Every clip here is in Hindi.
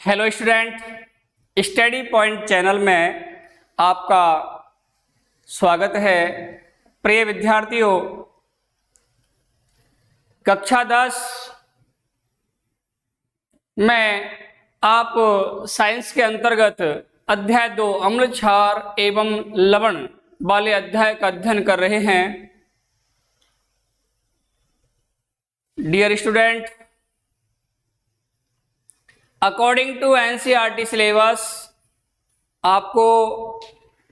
Hello student, study point channel में आपका स्वागत है। प्रिय विद्यार्थियों, कक्षा 10 में आप साइंस के अंतर्गत अध्याय 2 अम्ल क्षार एवं लवण वाले अध्याय का अध्ययन कर रहे हैं। Dear student, according to NCERT syllabus आपको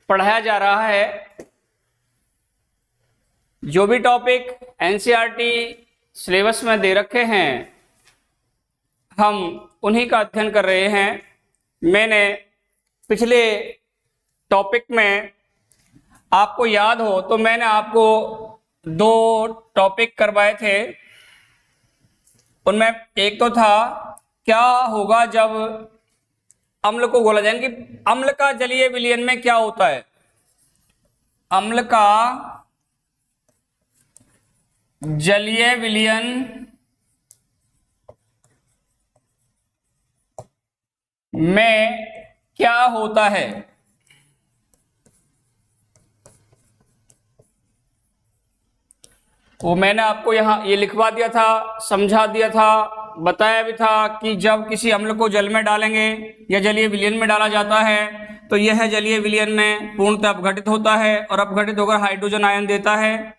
पढ़ाया जा रहा है। जो भी टॉपिक एनसीईआरटी सिलेबस में दे रखे हैं हम उन्हीं का अध्ययन कर रहे हैं। मैंने पिछले टॉपिक में आपको याद हो तो मैंने आपको 2 टॉपिक करवाए थे। उनमें एक तो था क्या होगा जब अम्ल को घोला जाए, कि अम्ल का जलीय विलयन में क्या होता है। अम्ल का जलीय विलयन में क्या होता है। वो मैंने आपको यहां ये लिखवा दिया था, समझा दिया था, बताया भी था कि जब किसी अम्ल को जल में डालेंगे या जलीय विलयन में डाला जाता है तो यह जलीय विलयन में पूर्णतः अपघटित होता है और अपघटित होकर हाइड्रोजन आयन देता है।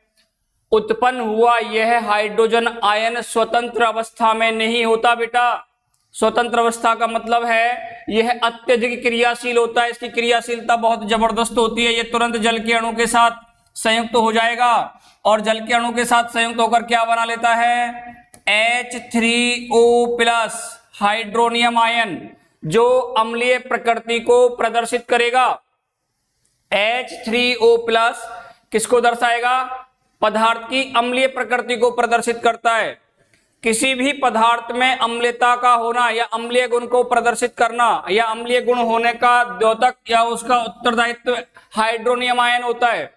उत्पन्न हुआ यह हाइड्रोजन आयन स्वतंत्र अवस्था में नहीं होता बेटा। स्वतंत्र अवस्था का मतलब है यह अत्यधिक क्रियाशील होता है। इसकी क्रियाशीलता बहुत जबरदस्त होती है। यह तुरंत जल के अणु के साथ संयुक्त हो जाएगा और जल के अणु के साथ संयुक्त होकर क्या बना लेता है, H3O+ हाइड्रोनियम आयन, जो अम्लीय प्रकृति को प्रदर्शित करेगा। H3O+ किसको दर्शाएगा, पदार्थ की अम्लीय प्रकृति को प्रदर्शित करता है। किसी भी पदार्थ में अम्लता का होना या अम्लीय गुण को प्रदर्शित करना या अम्लीय गुण होने का द्योतक या उसका उत्तरदायित्व हाइड्रोनियम आयन होता है।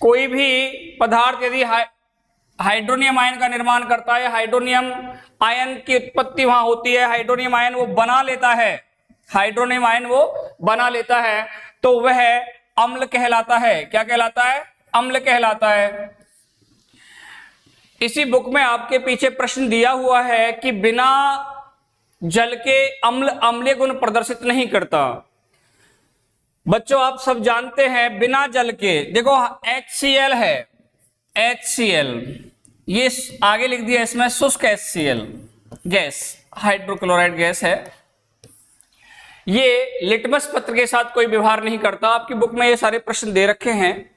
कोई भी पदार्थ यदि हाइड्रोनियम आयन का निर्माण करता है, हाइड्रोनियम आयन की उत्पत्ति वहां होती है, हाइड्रोनियम आयन वो बना लेता है, हाइड्रोनियम आयन वो बना लेता है, तो वह अम्ल कहलाता है। क्या कहलाता है, अम्ल कहलाता है। इसी बुक में आपके पीछे प्रश्न दिया हुआ है कि बिना जल के अम्ल अम्लीय गुण प्रदर्शित नहीं करता। बच्चों आप सब जानते हैं बिना जल के, देखो HCl है, HCl, ये आगे लिख दिया इसमें शुष्क HCl गैस, हाइड्रोक्लोराइड गैस है। ये लिटमस पत्र के साथ कोई व्यवहार नहीं करता। आपकी बुक में ये सारे प्रश्न दे रखे हैं,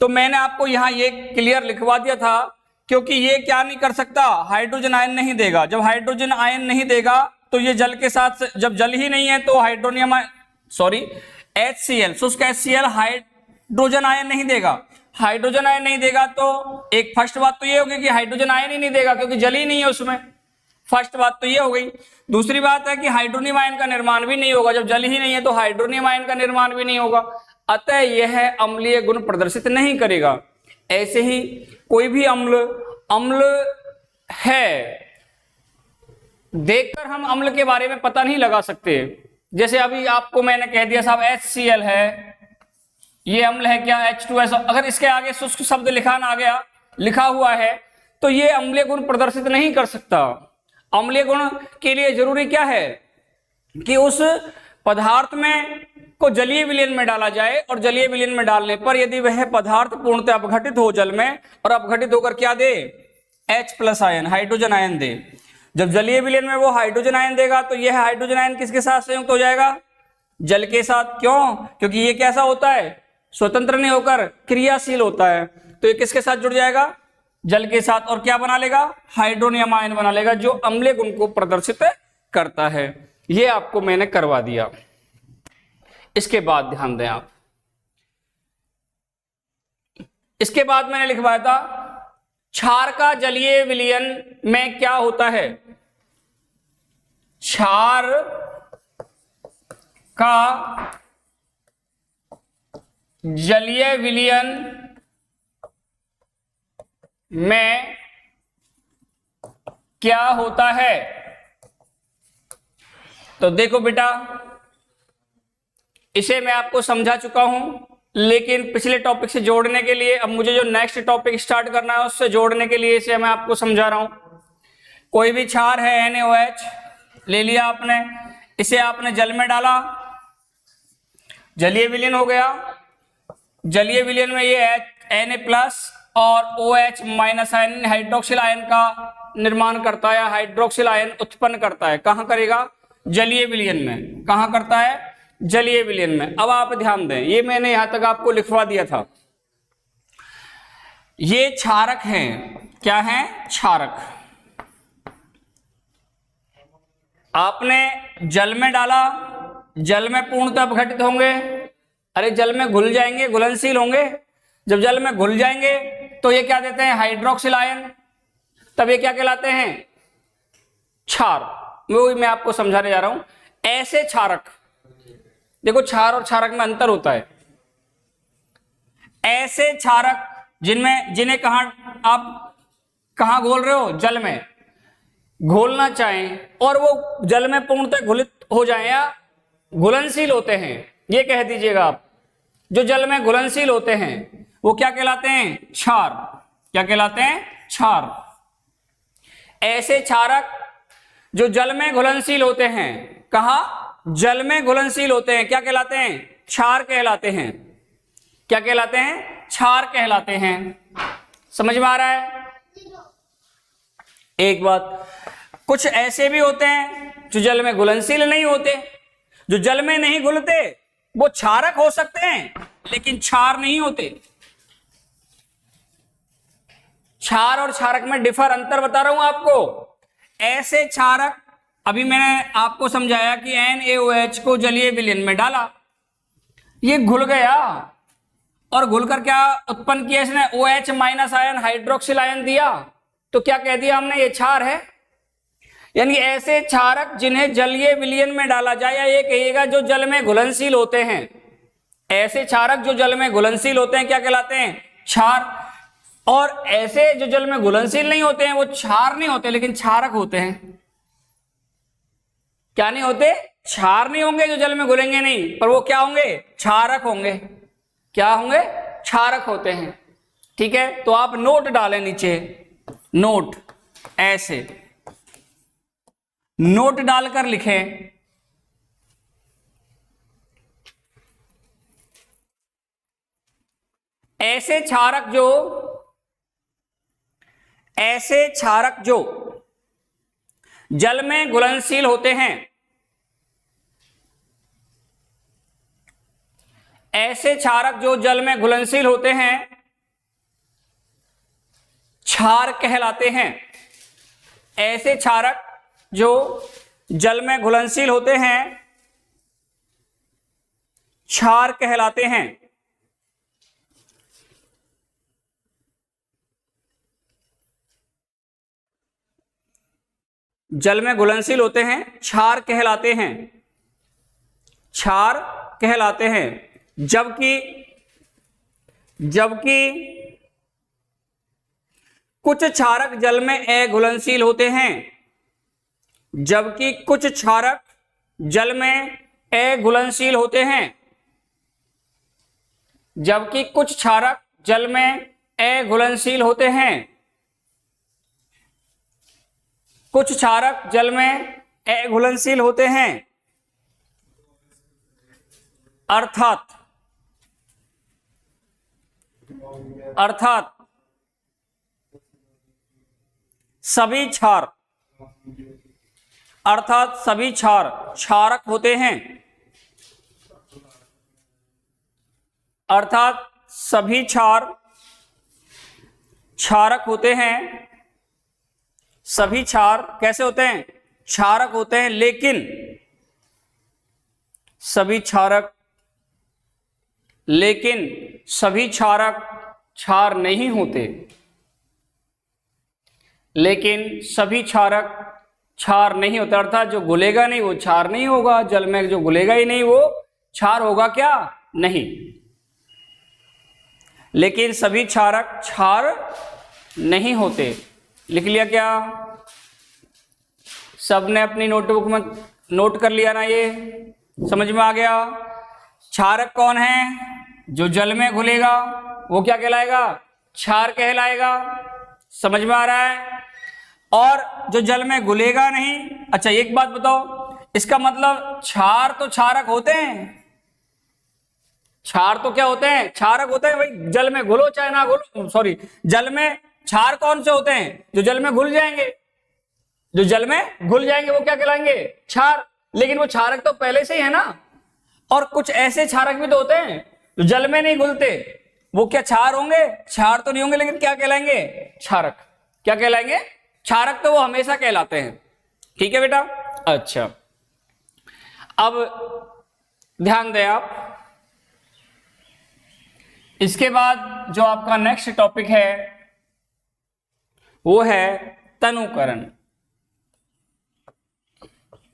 तो मैंने आपको यहां ये क्लियर लिखवा दिया था, क्योंकि ये क्या नहीं कर सकता, हाइड्रोजन आयन नहीं देगा। जब हाइड्रोजन आयन नहीं देगा तो ये जल के साथ, जब जल ही नहीं है तो हाइड्रोनियम HCl शुष्क HCl हाइड्रोजन आयन नहीं देगा। हाइड्रोजन आयन नहीं देगा तो एक फर्स्ट बात तो ये होगी कि हाइड्रोजन आयन ही नहीं देगा, क्योंकि जल ही नहीं है उसमें। फर्स्ट बात तो ये हो गई। दूसरी बात है कि हाइड्रोनियम आयन का निर्माण भी नहीं होगा। जब जल ही नहीं है तो हाइड्रोनियम आयन का निर्माण भी नहीं होगा, अतः यह अम्लीय गुण प्रदर्शित नहीं करेगा। ऐसे ही कोई भी अम्ल है, देखकर हम अम्ल के बारे में पता नहीं लगा सकते। जैसे अभी आपको मैंने कह दिया साहब HCl है, ये अम्ल है क्या, H2SO, अगर इसके आगे शुष्क शब्द लिखा हुआ है तो ये अम्लीय गुण प्रदर्शित नहीं कर सकता। अम्लीय गुण के लिए जरूरी क्या है कि उस पदार्थ में को जलीय विलयन में डाला जाए, और जलीय विलयन में डालने पर यदि वह पदार्थ पूर्णतः अपघटित हो जल में और अपघटित होकर क्या दे, H+ आयन, हाइड्रोजन आयन दे। जब जलीय विलयन में वो हाइड्रोजन आयन देगा तो यह हाइड्रोजन आयन किसके साथ संयुक्त हो जाएगा, जल के साथ। क्यों, क्योंकि ये कैसा होता है, स्वतंत्र नहीं होकर क्रियाशील होता है। तो ये किसके साथ जुड़ जाएगा, जल के साथ, और क्या बना लेगा, हाइड्रोनियम आयन बना लेगा, जो अम्लीय गुण को प्रदर्शित करता है। ये आपको मैंने करवा दिया। इसके बाद ध्यान दें आप, इसके बाद मैंने लिखवाया था क्षार का जलीय विलयन में क्या होता है। क्षार का जलीय विलयन में क्या होता है, तो देखो बेटा, इसे मैं आपको समझा चुका हूं, लेकिन पिछले टॉपिक से जोड़ने के लिए अब मुझे जो नेक्स्ट टॉपिक स्टार्ट करना है उससे जोड़ने के लिए इसे मैं आपको समझा रहा हूं। कोई भी क्षार है NaOH ले लिया आपने, इसे आपने जल में डाला, जलीय विलयन हो गया। जलीय विलयन में ये Na+ और OH- आयन हाइड्रोक्सिल आयन का निर्माण करता है, हाइड्रोक्सिल आयन उत्पन्न करता है। कहां करेगा? जलीय विलयन में। कहां करता है? जलीय विलयन में। अब आप ध्यान दें, ये मैंने यहां तक आपको लिखवा दिया था। ये क्षारक हैं। क्या हैं? क्षारक। आपने जल में डाला, जल में पूर्णतः अपघटित होंगे, अरे जल में घुल जाएंगे, घुलनशील होंगे। जब जल में घुल जाएंगे तो ये क्या देते हैं? Hydroxyl ion. तब ये क्या कहलाते हैं? क्षार। वो मैं आपको समझाने जा रहा हूं। ऐसे क्षारक, देखो क्षार और क्षारक में अंतर होता है। ऐसे क्षारक जिन्हें आप कहां घोल रहे हो? जल में घोलना चाहें और वो जल में पूर्णतः घुलित हो जाए या घुलनशील होते हैं, ये कह दीजिएगा आप। जो जल में घुलनशील होते हैं वो क्या कहलाते हैं? क्षार। क्या कहलाते हैं? क्षार। ऐसे क्षारक जो जल में घुलनशील होते हैं, कहा? जल में घुलनशील होते हैं, क्या कहलाते हैं? क्षार कहलाते हैं। क्या कहलाते हैं? क्षार कहलाते हैं। समझ में आ रहा है? एक बात, कुछ ऐसे भी होते हैं जो जल में घुलनशील नहीं होते। जो जल में नहीं घुलते वो क्षारक हो सकते हैं लेकिन क्षार नहीं होते। क्षार और क्षारक में डिफर, अंतर बता रहा हूं आपको। ऐसे क्षारक, अभी मैंने आपको समझाया कि NaOH को जलीय विलयन में डाला, ये घुल गया और घुलकर क्या उत्पन्न किया इसने? OH- आयन हाइड्रोक्सिल आयन दिया, तो क्या कह दिया हमने? ये क्षार है। यानी ऐसे क्षारक जिन्हें जलीय विलयन में डाला जाए, या ये कहिएगा जो जल में घुलनशील होते हैं, ऐसे क्षारक जो जल में घुलनशील होते हैं क्या कहलाते हैं? क्षार। और ऐसे जो जल में घुलनशील नहीं होते हैं वो क्षार नहीं होते लेकिन क्षारक होते हैं। क्या नहीं होते? क्षार नहीं होंगे, जो जल में घुलेंगे नहीं, पर वो क्या होंगे? क्षारक होंगे। क्या होंगे? क्षारक होते हैं। ठीक है, तो आप नोट डालें नीचे, नोट ऐसे नोट डालकर लिखें। ऐसे क्षारक जो जल में घुलनशील होते हैं, ऐसे क्षारक जो जल में घुलनशील होते हैं क्षार कहलाते हैं। ऐसे क्षारक जो जल में घुलनशील होते हैं क्षार कहलाते हैं। जल में घुलनशील होते हैं क्षार कहलाते हैं। क्षार कहलाते हैं। जबकि कुछ क्षारक जल में अघुलनशील होते हैं। जबकि कुछ क्षारक जल में अघुलनशील होते हैं। जबकि कुछ क्षारक जल में अघुलनशील होते हैं। कुछ क्षारक जल में अघुलनशील होते हैं। अर्थात सभी क्षार क्षारक होते हैं। अर्थात सभी क्षार क्षारक होते हैं। सभी क्षार कैसे होते हैं? क्षारक होते हैं, लेकिन सभी क्षारक क्षार नहीं होते। लेकिन सभी क्षारक क्षार नहीं होता, अर्थात जो घुलेगा नहीं वो क्षार नहीं होगा। जल में जो घुलेगा ही नहीं वो क्षार होगा क्या? नहीं। लेकिन सभी क्षारक क्षार नहीं होते। लिख लिया क्या? सबने अपनी नोटबुक में नोट कर लिया ना, ये समझ में आ गया। क्षारक कौन है? जो जल में घुलेगा वो क्या कहलाएगा? क्षार कहलाएगा। समझ में आ रहा है? और जो जल में घुलेगा नहीं, अच्छा एक बात बताओ, इसका मतलब क्षार तो क्षारक होते हैं, क्षार तो क्या होते हैं? क्षारक होते हैं भाई, जल में घुलो चाहे ना घुलो, सॉरी, जल में क्षार कौन से होते हैं? जो जल में घुल जाएंगे, जो जल में घुल जाएंगे वो क्या कहलाएंगे? क्षार। लेकिन वो क्षारक तो पहले से ही है ना। और कुछ ऐसे क्षारक भी तो होते हैं जो जल में नहीं घुलते, वो क्या क्षार होंगे? क्षार तो नहीं होंगे, लेकिन क्या कहलाएंगे? क्षारक। क्या कहलाएंगे? क्षारक तो वो हमेशा कहलाते हैं। ठीक है बेटा? अच्छा, अब ध्यान दें आप, इसके बाद जो आपका नेक्स्ट टॉपिक है वो है तनुकरण।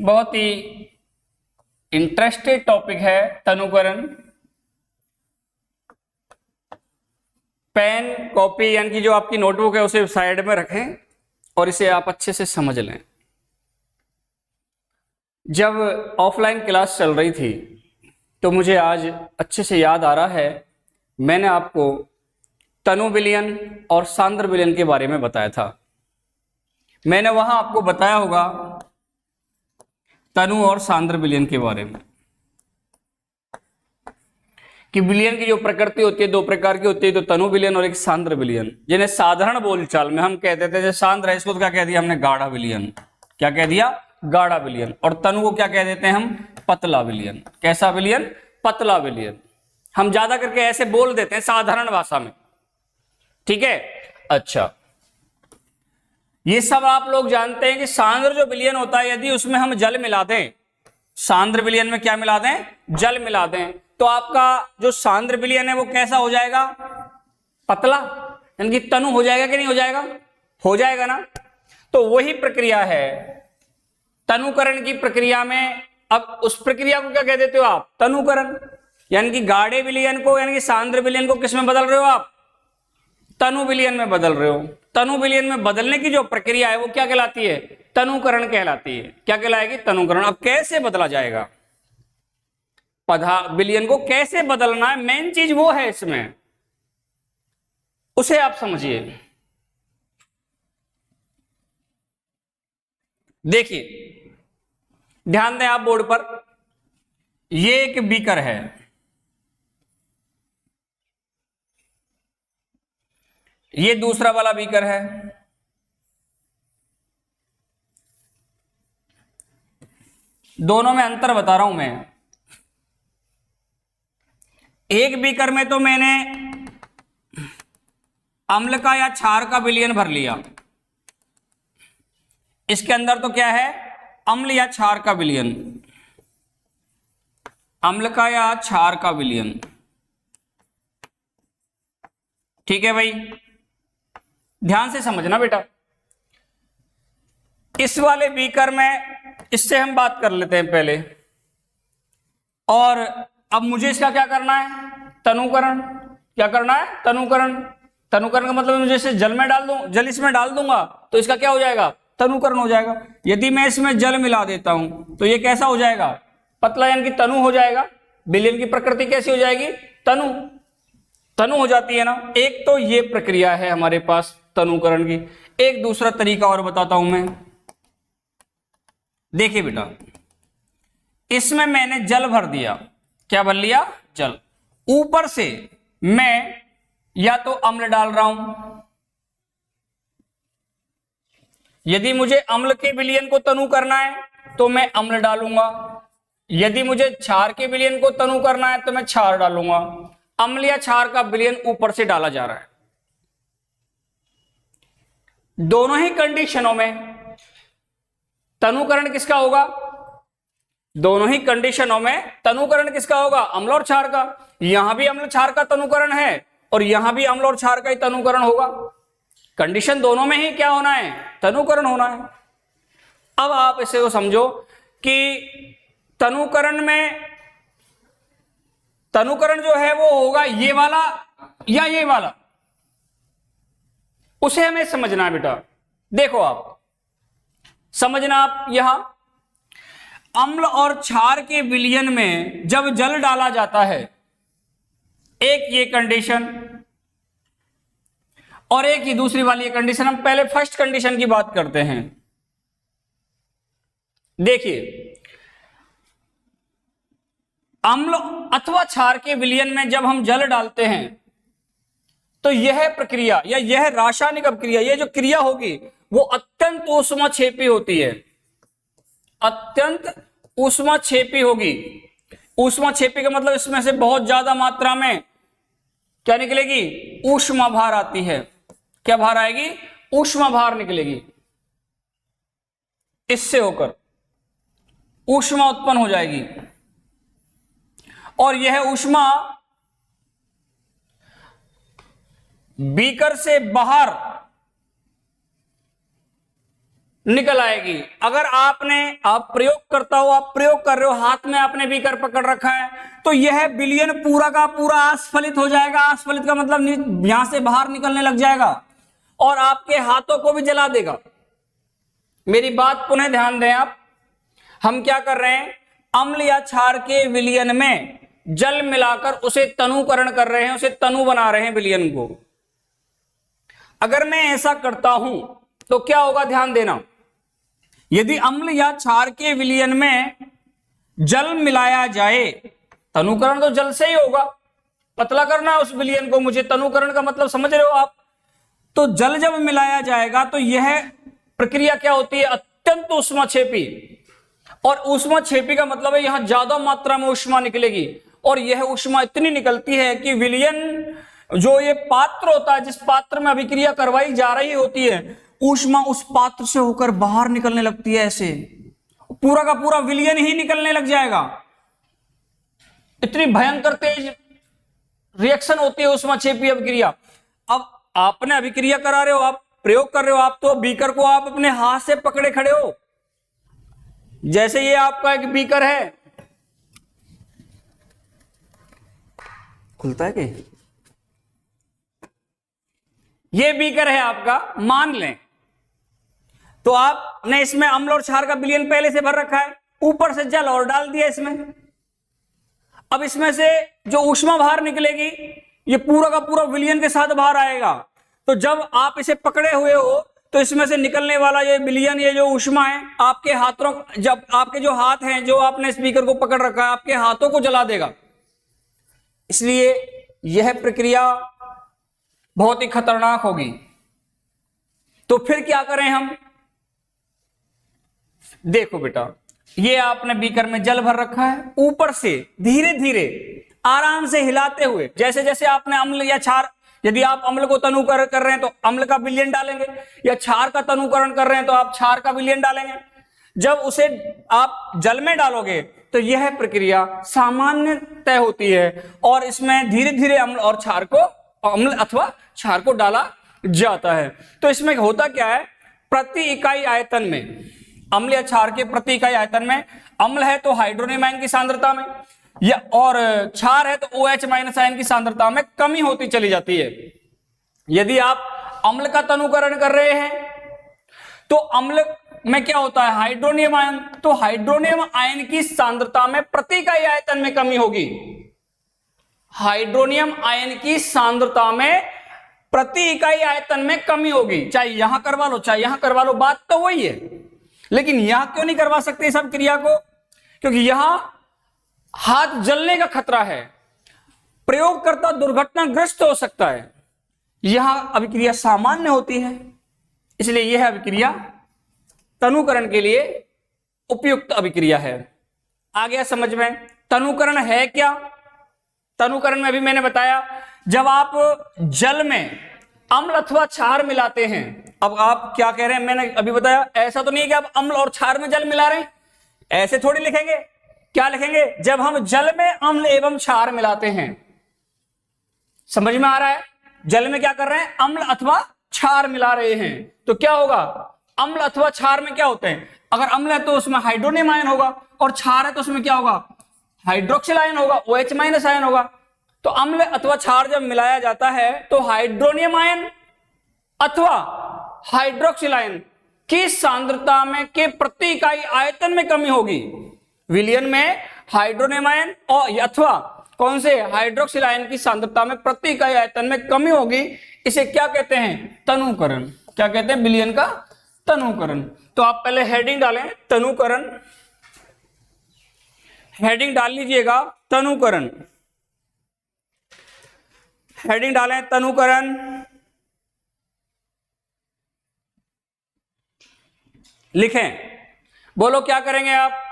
बहुत ही इंटरेस्टेड टॉपिक है तनुकरण। पेन कॉपी यानी कि जो आपकी नोटबुक है उसे साइड में रखें और इसे आप अच्छे से समझ लें। जब ऑफलाइन क्लास चल रही थी तो मुझे आज अच्छे से याद आ रहा है, मैंने आपको तनु विलयन और सांद्र विलयन के बारे में बताया था। मैंने वहां आपको बताया होगा तनु और सांद्र विलयन के बारे में कि विलयन की जो प्रकृति होती है दो प्रकार की होती है, तो तनु विलयन और एक सांद्र विलयन, जिन्हें साधारण बोलचाल में हम कहते थे, जैसे सांद्र है इसको तो क्या कह दिया हमने? गाढ़ा विलयन। क्या कह दिया? गाढ़ा विलयन। और तनु को क्या कह देते हैं हम? पतला विलयन। कैसा विलयन? पतला विलयन। हम ज्यादा करके ऐसे बोल देते हैं साधारण भाषा में। ठीक है? अच्छा, ये सब आप लोग जानते हैं कि सांद्र जो विलयन होता है, यदि उसमें हम जल मिला दें, सांद्र विलयन में क्या मिला दें? जल मिला दें, तो आपका जो सांद्र विलयन है वो कैसा हो जाएगा? पतला, यानी कि तनु हो जाएगा कि नहीं हो जाएगा? हो जाएगा ना। तो वही प्रक्रिया है तनुकरण की प्रक्रिया में। अब उस प्रक्रिया को क्या कह देते हो आप? तनुकरण। यानी कि गाढ़े विलयन को यानी कि सांद्र विलयन को किस में बदल रहे हो आप? तनु विलयन में बदल रहे हो। तनु विलयन में बदलने की जो प्रक्रिया है वो क्या कहलाती है? तनुकरण कहलाती है। क्या कहलाएगी? तनुकरण। अब कैसे बदला जाएगा विलयन को? कैसे बदलना है, मेन चीज वो है इसमें, उसे आप समझिए। देखिए, ध्यान दें आप बोर्ड पर, ये एक बीकर है, ये दूसरा वाला बीकर है, दोनों में अंतर बता रहा हूं मैं। एक बीकर में तो मैंने अम्ल का या क्षार का विलयन भर लिया, इसके अंदर तो क्या है? अम्ल या क्षार का विलयन, अम्ल का या क्षार का विलयन। ठीक है भाई, ध्यान से समझना बेटा। इस वाले बीकर में इससे हम बात कर लेते हैं पहले, और अब मुझे इसका क्या करना है? तनुकरण। क्या करना है? तनुकरण। तनुकरण का मतलब मुझे इसे जल में डाल दूं, जल इसमें डाल दूंगा तो इसका क्या हो जाएगा? तनुकरण हो जाएगा। यदि मैं इसमें जल मिला देता हूं तो ये कैसा हो जाएगा? पतला, यानी कि तनु हो जाएगा। विलयन की प्रकृति कैसी हो जाएगी? तनु। तनु हो जाती है ना। एक तो ये प्रक्रिया है हमारे पास तनुकरण की। एक दूसरा तरीका और बताता हूं मैं। देखिए बेटा, इसमें मैंने जल भर दिया। क्या भर लिया? जल। ऊपर से मैं या तो अम्ल डाल रहा हूं, यदि मुझे अम्ल के विलयन को तनु करना है तो मैं अम्ल डालूंगा, यदि मुझे क्षार के विलयन को तनु करना है तो मैं क्षार डालूंगा। अम्ल या क्षार का विलयन ऊपर से डाला जा रहा है। दोनों ही कंडीशनों में तनुकरण किसका होगा? दोनों ही कंडीशनों में तनुकरण किसका होगा? अम्ल और क्षार का। यहां भी अम्ल क्षार का तनुकरण है और यहां भी अम्ल और क्षार का ही तनुकरण होगा। कंडीशन दोनों में ही क्या होना है? तनुकरण होना है। अब आप इसे को समझो कि तनुकरण में, तनुकरण जो है वो होगा ये वाला या ये वाला, उसे हमें समझना है बेटा। देखो आप समझना, आप यहां अम्ल और क्षार के विलयन में जब जल डाला जाता है, एक ये कंडीशन और एक ही दूसरी वाली ये कंडीशन। हम पहले फर्स्ट कंडीशन की बात करते हैं। देखिए, अम्ल अथवा क्षार के विलयन में जब हम जल डालते हैं तो यह प्रक्रिया या यह रासायनिक अभिक्रिया, यह जो क्रिया होगी वो अत्यंत ऊष्माक्षेपी होती है, अत्यंत ऊष्माक्षेपी होगी। ऊष्माक्षेपी का मतलब इसमें से बहुत ज्यादा मात्रा में क्या निकलेगी? ऊष्मा भार आती है। क्या भार आएगी? ऊष्मा भार निकलेगी। इससे होकर ऊष्मा उत्पन्न हो जाएगी और यह ऊष्मा बीकर से बाहर निकल आएगी। अगर आप प्रयोग करता हो, आप प्रयोग कर रहे हो, हाथ में आपने बीकर पकड़ रखा है, तो यह विलयन पूरा का पूरा आस्फलित हो जाएगा। आस्फलित का मतलब यहां से बाहर निकलने लग जाएगा और आपके हाथों को भी जला देगा। मेरी बात पुनः ध्यान दें आप। हम क्या कर रहे हैं? अम्ल या क्षार के विलयन में जल मिलाकर उसे तनुकरण कर रहे हैं, उसे तनु बना रहे हैं विलयन को। अगर मैं ऐसा करता हूं तो क्या होगा? ध्यान देना। यदि अम्ल या क्षार के विलयन में जल मिलाया जाए, तनुकरण तो जल से ही होगा, पतला करना है उस विलयन को मुझे, तनुकरण का मतलब समझ रहे हो आप। तो जल जब मिलाया जाएगा तो यह प्रक्रिया क्या होती है? अत्यंत ऊष्माक्षेपी। और ऊष्माक्षेपी का मतलब है यहां ज्यादा मात्रा में ऊष्मा निकलेगी और यह ऊष्मा इतनी निकलती है कि विलयन जो ये पात्र होता है, जिस पात्र में अभिक्रिया करवाई जा रही होती है, ऊष्मा उस पात्र से होकर बाहर निकलने लगती है। ऐसे पूरा का पूरा विलयन ही निकलने लग जाएगा। इतनी भयंकर तेज रिएक्शन होती है ऊष्माक्षेपी अभिक्रिया। अब आपने अभिक्रिया करा रहे हो, आप प्रयोग कर रहे हो, आप तो बीकर को आप अपने हाथ से पकड़े खड़े हो। जैसे ये आपका एक बीकर है, खुलता है कि ये बीकर है आपका, मान लें, तो आपने इसमें अम्ल और क्षार का विलयन पहले से भर रखा है, ऊपर से जल और डाल दिया इसमें। अब इसमें से जो ऊष्मा बाहर निकलेगी ये पूरा का पूरा विलयन के साथ बाहर आएगा। तो जब आप इसे पकड़े हुए हो तो इसमें से निकलने वाला ये विलयन, ये जो ऊष्मा है, आपके हाथों, जब आपके जो हाथ हैं, जो आपने स्पीकर को पकड़ रखा है, आपके हाथों को जला देगा। इसलिए यह प्रक्रिया बहुत ही खतरनाक होगी। तो फिर क्या करें हम? देखो बेटा, ये आपने बीकर में जल भर रखा है, ऊपर से धीरे धीरे आराम से हिलाते हुए, जैसे जैसे आपने अम्ल या क्षार, यदि आप अम्ल को तनुकरण कर रहे हैं तो अम्ल का विलयन डालेंगे, या क्षार का तनुकरण कर रहे हैं तो आप क्षार का विलयन डालेंगे। जब उसे आप जल में डालोगे तो यह प्रक्रिया सामान्य तय होती है और इसमें धीरे धीरे अम्ल और क्षार को, अम्ल अथवा क्षार को डाला जाता है। तो इसमें होता क्या है? प्रति इकाई आयतन में, अम्ल या क्षार के प्रति इकाई आयतन में, अम्ल है तो हाइड्रोनियम आयन की सांद्रता में, या और क्षार है तो OH- आयन की सांद्रता में कमी होती चली जाती है। यदि आप अम्ल का तनुकरण कर रहे हैं तो अम्ल में क्या होता है? हाइड्रोनियम आयन, तो हाइड्रोनियम आयन की सांद्रता में प्रति इकाई आयतन में कमी होगी। हाइड्रोनियम आयन की सांद्रता में प्रति इकाई आयतन में कमी होगी। चाहे यहां करवा लो चाहे यहां करवा लो, बात तो वही है। लेकिन यहां क्यों नहीं करवा सकते सब क्रिया को? क्योंकि यहां हाथ जलने का खतरा है, प्रयोगकर्ता दुर्घटनाग्रस्त हो सकता है। यहां अभिक्रिया सामान्य होती है, इसलिए यह अभिक्रिया तनुकरण के लिए उपयुक्त अभिक्रिया है। आ गया समझ में? तनुकरण है क्या? तनुकरण में भी मैंने बताया, जब आप जल में अम्ल अथवा क्षार मिलाते हैं। अब आप क्या कह रहे हैं? मैंने अभी बताया, ऐसा तो नहीं है कि आप अम्ल और क्षार में जल मिला रहे हैं, ऐसे थोड़ी लिखेंगे। क्या लिखेंगे? जब हम जल में अम्ल एवं क्षार मिलाते हैं। समझ में आ रहा है? जल में क्या कर रहे हैं? अम्ल अथवा क्षार मिला रहे हैं। तो क्या होगा? अम्ल अथवा क्षार में क्या होते हैं? अगर अम्ल है तो उसमें हाइड्रोनियम आयन होगा और क्षार है तो उसमें क्या होगा? हाइड्रोक्सिल आयन होगा, OH- आयन होगा। तो अम्ल अथवा क्षार जब मिलाया जाता है तो हाइड्रोनियम आयन अथवा हाइड्रोक्सिल आयन की सांद्रता में के प्रति इकाई आयतन में कमी होगी। विलयन में हाइड्रोनियम आयन और अथवा कौन से हाइड्रोक्सिल आयन की सांद्रता में प्रति इकाई आयतन में कमी होगी, इसे क्या कहते हैं? तनुकरण। क्या कहते हैं? विलयन का तनुकरण। तो आप पहले हेडिंग डालें तनुकरण, हेडिंग डाल लीजिएगा तनुकरण, हेडिंग डालें तनुकरण। लिखें, बोलो क्या करेंगे आप?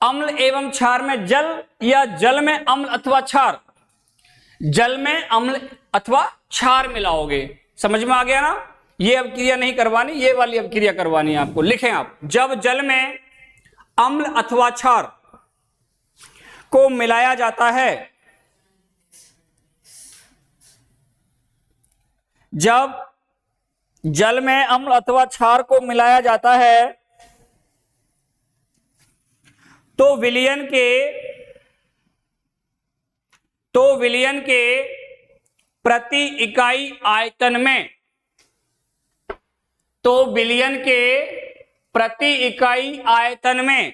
अम्ल एवं क्षार में जल या जल में अम्ल अथवा क्षार? जल में अम्ल अथवा क्षार मिलाओगे। समझ में आ गया ना? ये अब क्रिया नहीं करवानी, ये वाली अब क्रिया करवानी है आपको। लिखें आप, जब जल में अम्ल अथवा क्षार को मिलाया जाता है, जब जल में अम्ल अथवा क्षार को मिलाया जाता है तो विलयन के प्रति इकाई आयतन में, तो विलयन के प्रति इकाई आयतन में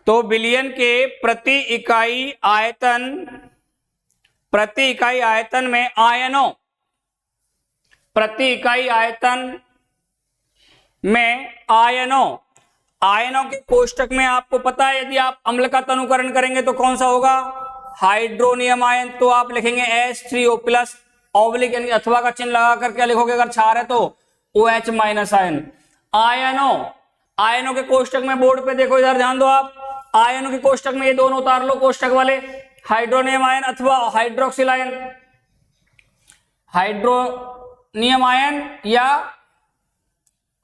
तो विलयन के प्रति इकाई आयतन में आयनों, प्रति इकाई आयतन में आयनों के कोष्टक में आपको पता है, यदि आप अम्ल का तनुकरण करेंगे तो कौन सा होगा? Hydronium ion. तो आप लिखेंगे H3O प्लस ऑब्लिक यानी अथवा का चिन्ह लगाकर क्या लिखोगे? अगर क्षार है तो OH माइनस आयन। आयनों के कोष्टक में, बोर्ड पे देखो, इधर ध्यान दो आप, आयनों के कोष्टक में ये दोनों उतार लो कोष्टक वाले, हाइड्रोनियम आयन अथवा हाइड्रोक्सिल आयन, हाइड्रोनियम आयन या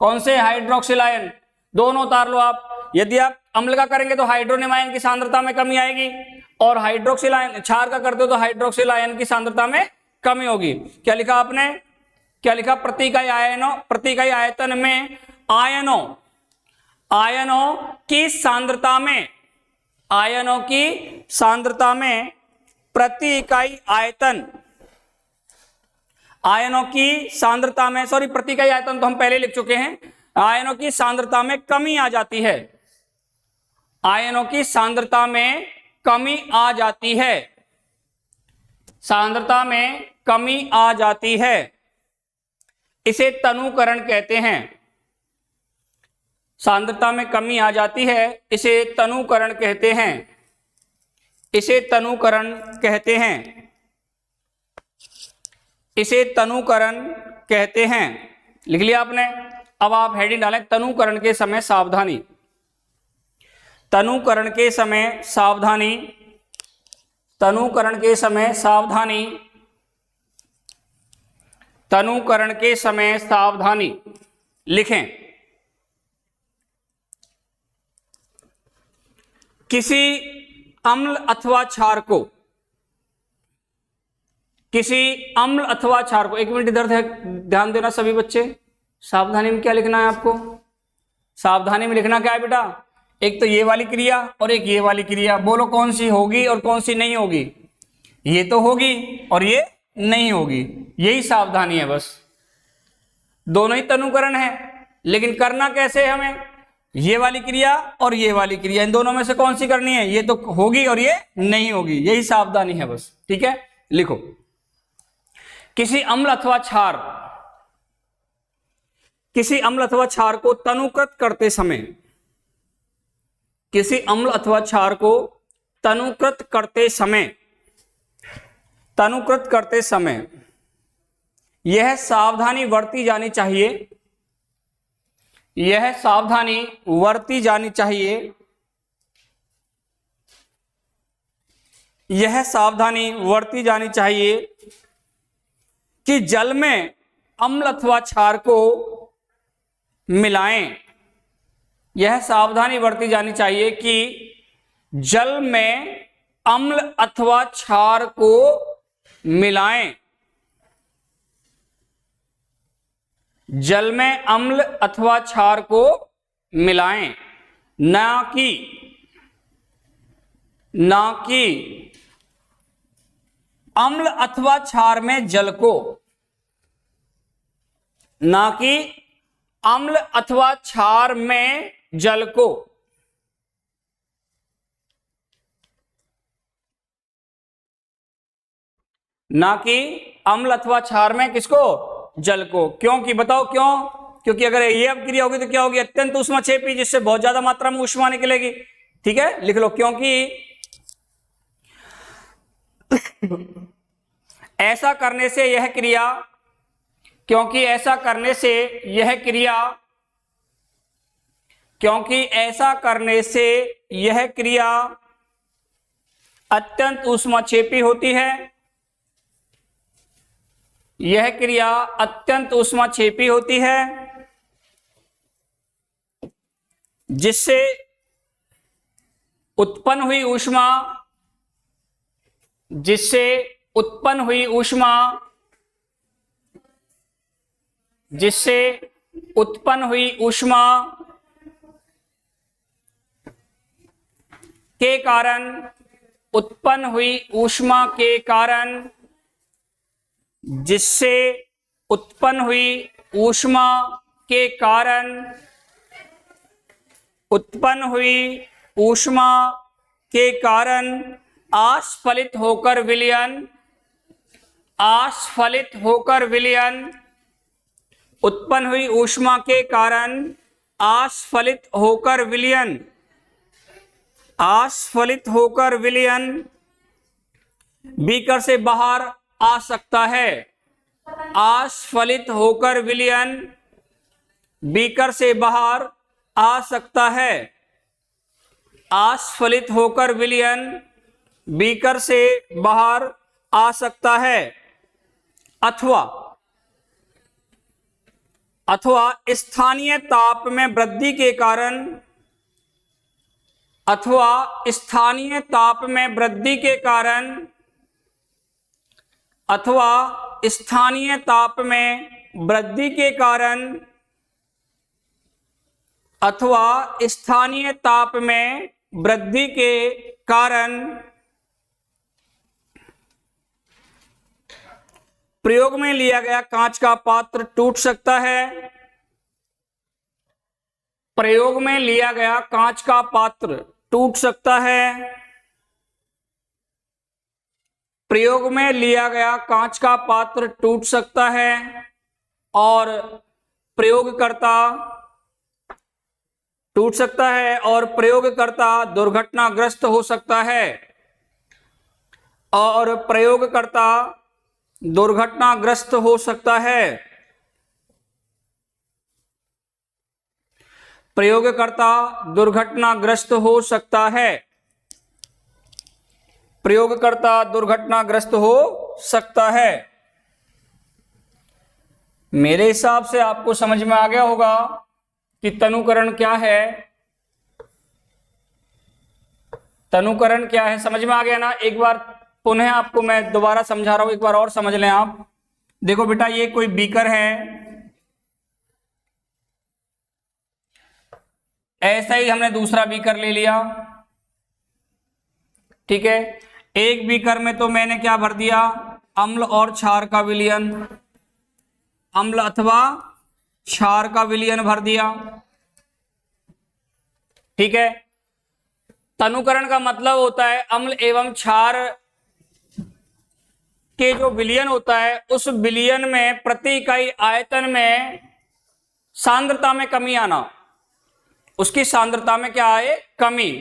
कौन से हाइड्रोक्सिल आयन, दोनों उतार लो आप। यदि आप अम्ल का करेंगे तो हाइड्रोनियम आयन की सांद्रता में कमी आएगी, और हाइड्रोक्सिल आयन क्षार का करते हो तो हाइड्रोक्सिल आयन की सांद्रता में कमी होगी। क्या लिखा आपने? क्या लिखा? प्रति इकाई आयतन में आयनों की सांद्रता में, आयनों की सांद्रता में प्रति इकाई आयतन, आयनों की सांद्रता में, सॉरी प्रति इकाई आयतन तो हम पहले लिख चुके हैं, आयनों की सांद्रता में कमी आ जाती है, आयनों की सांद्रता में कमी आ जाती है, सांद्रता में कमी आ जाती है, इसे तनुकरण कहते हैं। सांद्रता में कमी आ जाती है, इसे तनुकरण कहते हैं, इसे तनुकरण कहते हैं, इसे तनुकरण कहते हैं। लिख लिया आपने? अब आप हेडिंग डालें तनुकरण के समय सावधानी, तनुकरण के समय सावधानी, तनुकरण के समय सावधानी, तनुकरण के समय सावधानी। लिखें, किसी अम्ल अथवा क्षार को, किसी अम्ल अथवा क्षार को, एक मिनट इधर ध्यान देना सभी बच्चे, सावधानी में क्या लिखना है आपको? सावधानी में लिखना क्या है बेटा? एक तो ये वाली क्रिया और एक ये वाली क्रिया, बोलो कौन सी होगी और कौन सी नहीं होगी? ये तो होगी और ये नहीं होगी, यही सावधानी है बस। दोनों ही तनुकरण है, लेकिन करना कैसे है हमें? ये वाली क्रिया और ये वाली क्रिया, इन दोनों में से कौन सी करनी है? ये तो होगी और ये नहीं होगी, यही सावधानी है बस। ठीक है, लिखो, किसी अम्ल अथवा क्षार, किसी अम्ल अथवा क्षार को तनुकृत करते समय, किसी अम्ल अथवा क्षार को तनुकृत करते समय, तनुकृत करते समय यह सावधानी बरती जानी चाहिए, यह सावधानी बरती जानी चाहिए, यह सावधानी बरती जानी चाहिए कि जल में अम्ल अथवा क्षार को मिलाएं, यह सावधानी बरती जानी चाहिए कि जल में अम्ल अथवा क्षार को मिलाएं, जल में अम्ल अथवा क्षार को मिलाएं, ना कि अम्ल अथवा क्षार में जल को, ना कि अम्ल अथवा क्षार में जल को। ना कि अम्ल अथवा क्षार में किसको? जल को। क्योंकि बताओ क्यों? क्योंकि अगर ये अभिक्रिया होगी तो क्या होगी? अत्यंत ऊष्माक्षेपी, जिससे बहुत ज्यादा मात्रा में ऊष्मा निकलेगी। ठीक है, लिख लो, क्योंकि ऐसा करने से यह क्रिया, क्योंकि ऐसा करने से यह क्रिया, क्योंकि ऐसा करने से यह क्रिया अत्यंत ऊष्माक्षेपी होती है। यह क्रिया अत्यंत ऊष्माक्षेपी होती है, जिससे उत्पन्न हुई ऊष्मा, जिससे उत्पन्न हुई ऊष्मा, जिससे उत्पन्न हुई ऊष्मा के कारण, उत्पन्न हुई ऊष्मा के कारण, जिससे उत्पन्न हुई ऊष्मा के कारण, उत्पन्न हुई ऊष्मा के कारण आस्फलित होकर विलयन, आस्फलित होकर विलयन, उत्पन्न हुई ऊष्मा के कारण आस्फलित होकर विलयन, आस्फलित होकर विलयन बीकर से बाहर आ सकता है। आस्फलित होकर विलयन बीकर से बाहर आ सकता है। आस्फलित होकर विलयन बीकर से बाहर आ सकता है। अथवा, अथवा स्थानीय ताप में वृद्धि के कारण, अथवा स्थानीय ताप में वृद्धि के कारण, अथवा स्थानीय ताप में वृद्धि के कारण, अथवा स्थानीय ताप में वृद्धि के कारण प्रयोग में लिया गया कांच का पात्र टूट सकता है। प्रयोग में लिया गया कांच का पात्र टूट सकता है। प्रयोग में लिया गया कांच का पात्र टूट सकता है और प्रयोगकर्ता टूट सकता है और प्रयोगकर्ता दुर्घटनाग्रस्त हो सकता है, और प्रयोगकर्ता दुर्घटनाग्रस्त हो सकता है। प्रयोगकर्ता दुर्घटनाग्रस्त हो सकता है। प्रयोगकर्ता दुर्घटनाग्रस्त हो सकता है। मेरे हिसाब से आपको समझ में आ गया होगा कि तनुकरण क्या है। तनुकरण क्या है, समझ में आ गया ना? एक बार पुनः आपको मैं दोबारा समझा रहा हूं, एक बार और समझ लें आप। देखो बेटा, ये कोई बीकर है, ऐसा ही हमने दूसरा बीकर ले लिया। ठीक है, एक बीकर में तो मैंने क्या भर दिया? अम्ल और क्षार का विलयन, अम्ल अथवा क्षार का विलयन भर दिया। ठीक है, तनुकरण का मतलब होता है अम्ल एवं क्षार के जो विलयन होता है, उस विलयन में प्रति इकाई आयतन में सांद्रता में कमी आना। उसकी सांद्रता में क्या आए? कमी।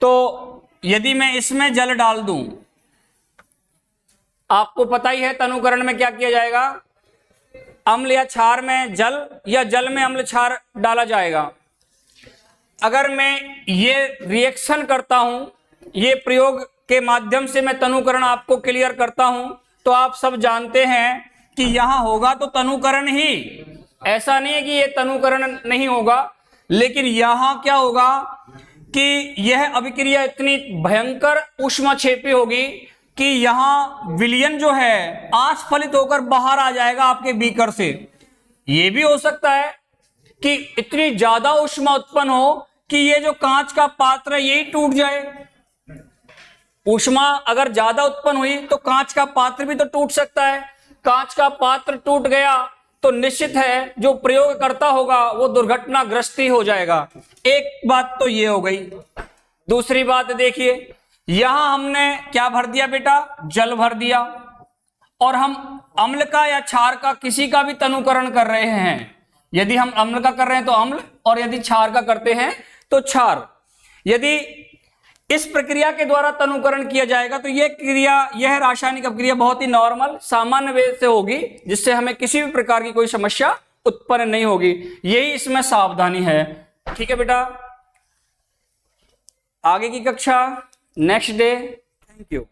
तो यदि मैं इसमें जल डाल दूं, आपको पता ही है तनुकरण में क्या किया जाएगा? अम्ल या क्षार में जल या जल में अम्ल क्षार डाला जाएगा। अगर मैं ये रिएक्शन करता हूं, ये प्रयोग के माध्यम से मैं तनुकरण आपको क्लियर करता हूं, तो आप सब जानते हैं कि यहां होगा तो तनुकरण ही, ऐसा नहीं है कि ये तनुकरण नहीं होगा, लेकिन यहां क्या होगा कि यह अभिक्रिया इतनी भयंकर ऊष्माक्षेपी होगी कि यहां विलयन जो है आस्फलित होकर बाहर आ जाएगा आपके बीकर से। यह भी हो सकता है कि इतनी ज्यादा ऊष्मा उत्पन्न हो कि ये जो कांच का पात्र है यही टूट जाए। ऊष्मा अगर ज्यादा उत्पन्न हुई तो कांच का पात्र भी तो टूट सकता है। कांच का पात्र टूट गया तो निश्चित है जो प्रयोग करता होगा वो दुर्घटनाग्रस्त ही हो जाएगा। एक बात तो ये हो गई। दूसरी बात देखिए, यहां हमने क्या भर दिया बेटा, जल भर दिया, और हम अम्ल का या क्षार का किसी का भी तनुकरण कर रहे हैं। यदि हम अम्ल का कर रहे हैं तो अम्ल, और यदि क्षार का करते हैं तो क्षार। यदि इस प्रक्रिया के द्वारा तनुकरण किया जाएगा तो यह क्रिया, यह रासायनिक अपक्रिया बहुत ही नॉर्मल सामान्य वे से होगी, जिससे हमें किसी भी प्रकार की कोई समस्या उत्पन्न नहीं होगी। यही इसमें सावधानी है। ठीक है बेटा, आगे की कक्षा नेक्स्ट डे। Thank you.